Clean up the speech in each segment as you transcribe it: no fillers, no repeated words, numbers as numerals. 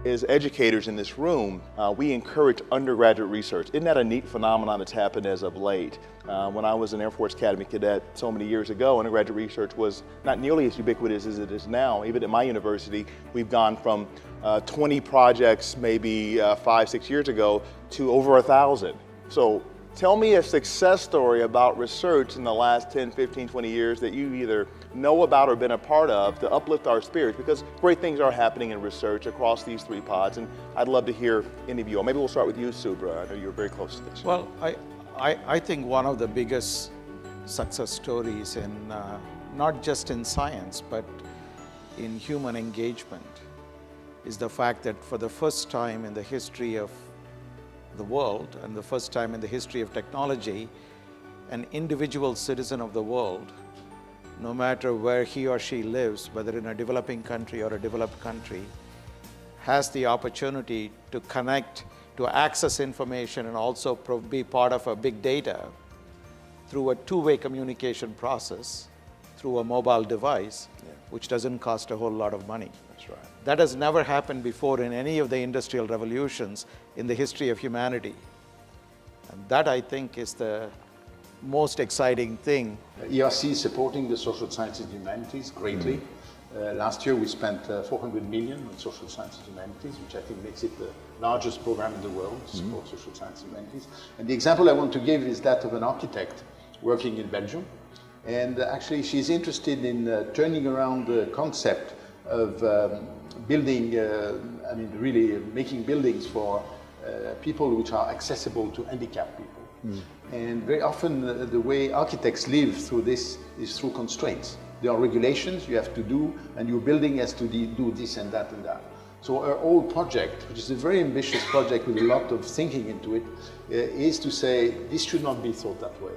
as educators in this room, we encourage undergraduate research. Isn't that a neat phenomenon that's happened as of late? When I was an Air Force Academy cadet so many years ago, undergraduate research was not nearly as ubiquitous as it is now. Even at my university, we've gone from 20 projects maybe 5-6 years ago to over 1,000. So tell me a success story about research in the last 10, 15, 20 years that you either know about or been a part of to uplift our spirits, because great things are happening in research across these three pods, and I'd love to hear any of you. Or maybe we'll start with you, Subra. I know you're very close to this. Well, I think one of the biggest success stories in not just in science, but in human engagement is the fact that for the first time in the history of the world and the first time in the history of technology, an individual citizen of the world, no matter where he or she lives, whether in a developing country or a developed country, has the opportunity to connect, to access information, and also be part of a big data through a two-way communication process through a mobile device, which doesn't cost a whole lot of money. That's right. That has never happened before in any of the industrial revolutions in the history of humanity. And that, I think, is the most exciting thing. ERC is supporting the social sciences and humanities greatly. Last year we spent 400 million on social sciences and humanities, which I think makes it the largest program in the world to support social sciences and humanities. And the example I want to give is that of an architect working in Belgium. And actually she's interested in turning around the concept of building, really making buildings for people which are accessible to handicapped people. And very often the way architects live through this is through constraints. There are regulations you have to do, and your building has to do this and that and that. So our old project, which is a very ambitious project with a lot of thinking into it, is to say this should not be thought that way.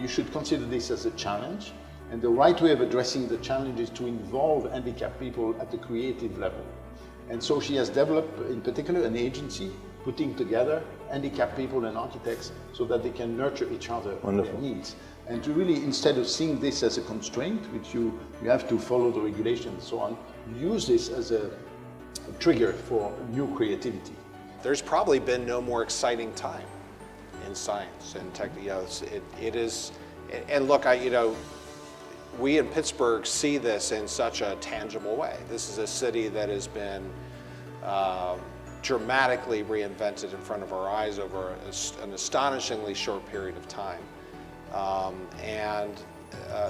You should consider this as a challenge, and the right way of addressing the challenge is to involve handicapped people at the creative level. And so she has developed, in particular, an agency putting together handicapped people and architects so that they can nurture each other and their needs. And to really, instead of seeing this as a constraint, which you have to follow the regulations and so on, use this as a trigger for new creativity. There's probably been no more exciting time in science and tech. It is, and look, we in Pittsburgh see this in such a tangible way. This is a city that has been dramatically reinvented in front of our eyes over an astonishingly short period of time.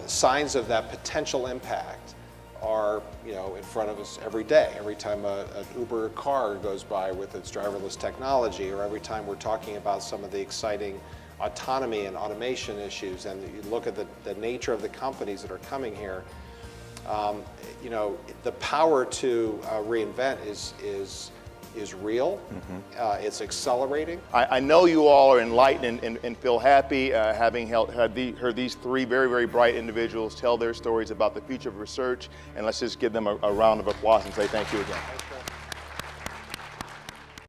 Signs of that potential impact are in front of us every day. Every time an Uber car goes by with its driverless technology, or every time we're talking about some of the exciting autonomy and automation issues, and you look at the nature of the companies that are coming here, the power to reinvent is real. It's accelerating. I know you all are enlightened and feel happy having heard these three very, very bright individuals tell their stories about the future of research. And let's just give them a round of applause and say thank you again.